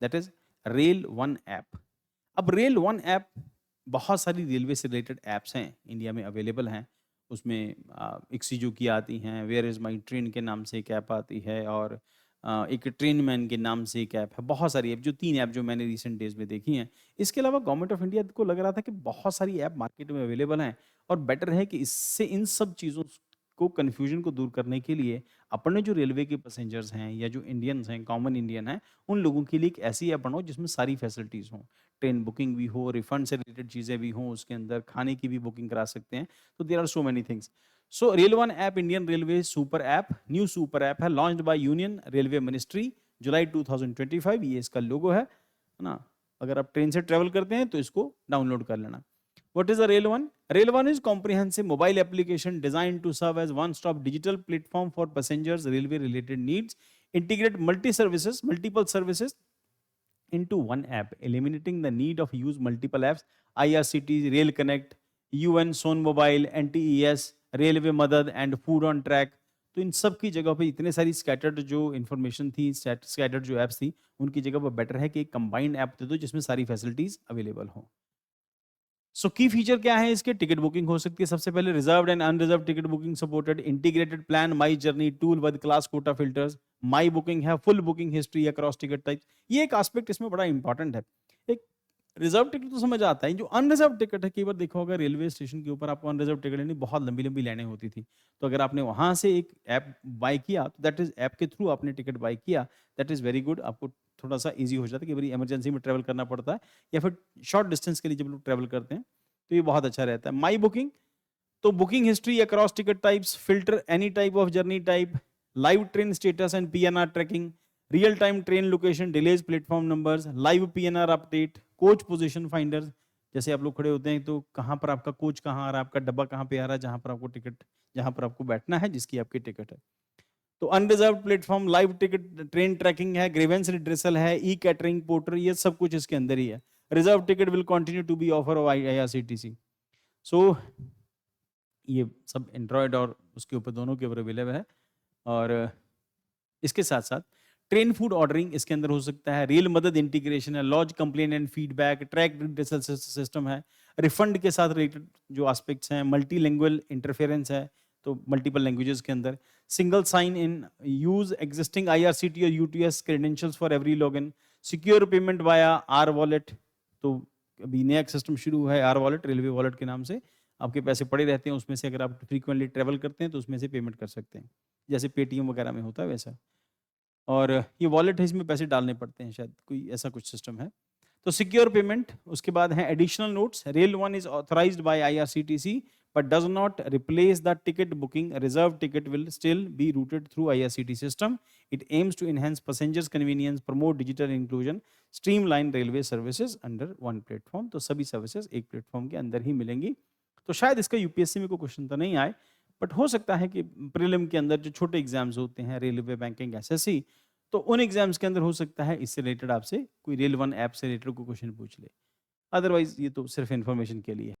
That is rail one app. अब rail one app, बहुत सारी रेलवे से रिलेटेड ऐप्स हैं इंडिया में अवेलेबल हैं। उसमें इक्सिजो की आती हैं, वेयर इज़ माई ट्रेन के नाम से एक ऐप आती है, और एक ट्रेन मैन के नाम से एक ऐप है। बहुत सारी ऐप, जो 3 ऐप जो मैंने रिसेंट डेज़ में देखी हैं। इसके अलावा गवर्नमेंट ऑफ इंडिया को लग रहा था कि बहुत सारी ऐप मार्केट में अवेलेबल हैं, और बेटर है कि इससे इन सब चीज़ों को, कन्फ्यूजन को दूर करने के लिए अपने जो रेलवे के पैसेंजर्स हैं या जो इंडियंस हैं, कॉमन इंडियन हैं, उन लोगों के लिए एक ऐसी ऐप बनाओ जिसमें सारी फैसिलिटीज़ हों। ट्रेन बुकिंग भी हो, रिफंड से रिलेटेड चीज़ें भी हों, उसके अंदर खाने की भी बुकिंग करा सकते हैं। तो there are so many things. So rail one app Indian railway super app, new super app है, launched by union railway ministry July 2025। ये इसका लोगो है ना। अगर आप ट्रेन से ट्रेवल करते हैं तो इसको डाउनलोड कर लेना। What is a Rail One? Rail One is comprehensive mobile application designed to serve as one-stop digital platform for passengers' railway-related needs. Integrate multiple services into one app, eliminating the need of use multiple apps. IRCT, Rail Connect, UN, Son Mobile, NTES, Railway Madad and Food on Track. तो इन सब की जगह पे इतने सारी scattered जो information थी, scattered जो ऐप्स थी, उनकी जगह पर बेटर है कि एक कंबाइंड ऐप दे दो जिसमें सारी फैसिलिटीज अवेलेबल हों। सो की फीचर क्या है इसके? टिकट बुकिंग हो सकती है सबसे पहले, reserved and unreserved ticket booking supported, integrated plan, my journey tool with class quota filters, my booking है, full booking history across ticket type. ये एक एस्पेक्ट इसमें बड़ा इंपॉर्टेंट है। एक रिजर्व टिकट तो समझ आता है, जो अनरिजर्व टिकट है, कई बार देखा होगा रेलवे स्टेशन के ऊपर आपको अनरिजर्व टिकट लेनी, बहुत लंबी लंबी लाइनें होती थी। तो अगर आपने वहां से एक ऐप बाय किया, तो दैट इज ऐप के थ्रू आपने टिकट बाय किया, दैट इज वेरी गुड। आपको थोड़ा सा ईजी हो जाता है कि भाई इमरजेंसी में ट्रेवल करना पड़ता है, या फिर शॉर्ट डिस्टेंस के लिए जब लोग ट्रेवल करते हैं तो ये बहुत अच्छा रहता है। माई बुकिंग, तो booking history across ticket types, filter any type of journey type, live train status and PNR tracking, real time train location, delays, platform numbers, live PNR update, coach position finder. जैसे आप लोग खड़े होते हैं तो कहाँ पर आपका कोच कहाँ आ रहा है, आपका डब्बा कहाँ पे आ रहा है, जहाँ पर आपको टिकट, जहाँ पर आपको बैठना है, जिसकी आपकी टिकट है। तो unreserve platform, live ticket train tracking है, ग्रीवेंस रिड्रेसल है, ई कैटरिंग पोर्टर, ये सब कुछ इसके अंदर ही है। Reserve ticket will continue to be offer of IRCTC। So ये सब एंड्रॉयड और उसके ऊपर, दोनों के ऊपर अवेलेबल है। और इसके साथ साथ ट्रेन फूड ऑर्डरिंग इसके अंदर हो सकता है, रेल मदद इंटीग्रेशन है, lodge complaint and feedback, track redressal system है, रिफंड के साथ रिलेटेड जो एस्पेक्ट्स हैं, मल्टी लैंग्वेज इंटरफेरेंस है, तो मल्टीपल लैंग्वेजेस के अंदर, single sign in, use existing IRCT और UTS credentials for every login, secure payment via R wallet. तो अभी नया सिस्टम शुरू हुआ है आर वॉलेट, रेलवे वॉलेट के नाम से। आपके पैसे पड़े रहते हैं उसमें से, अगर आप फ्रीक्वेंटली ट्रेवल करते हैं तो उसमें से पेमेंट कर सकते हैं, जैसे पेटीएम वगैरह में होता है वैसा। और ये वॉलेट है, इसमें पैसे डालने पड़ते हैं, शायद कोई ऐसा कुछ सिस्टम है। तो सिक्योर पेमेंट, उसके बाद है additional notes, rail one is authorised bye IRCTC but does not replace the ticket booking. Reserved ticket will still be routed through IRCTC system. It aims to enhance passengers convenience, promote digital inclusion, streamline railway services under one platform. तो सभी services एक platform के अंदर ही मिलेंगी। तो शायद इसका UPSC में कोई क्वेश्चन तो नहीं आए, बट हो सकता है कि प्रीलिम के अंदर जो छोटे एग्जाम्स होते हैं, रेलवे, बैंकिंग, SSC, तो उन एग्जाम्स के अंदर हो सकता है इससे रिलेटेड आपसे कोई रेल वन ऐप से रिलेटेड कोई क्वेश्चन पूछ ले। अदरवाइज ये तो सिर्फ इन्फॉर्मेशन के लिए है।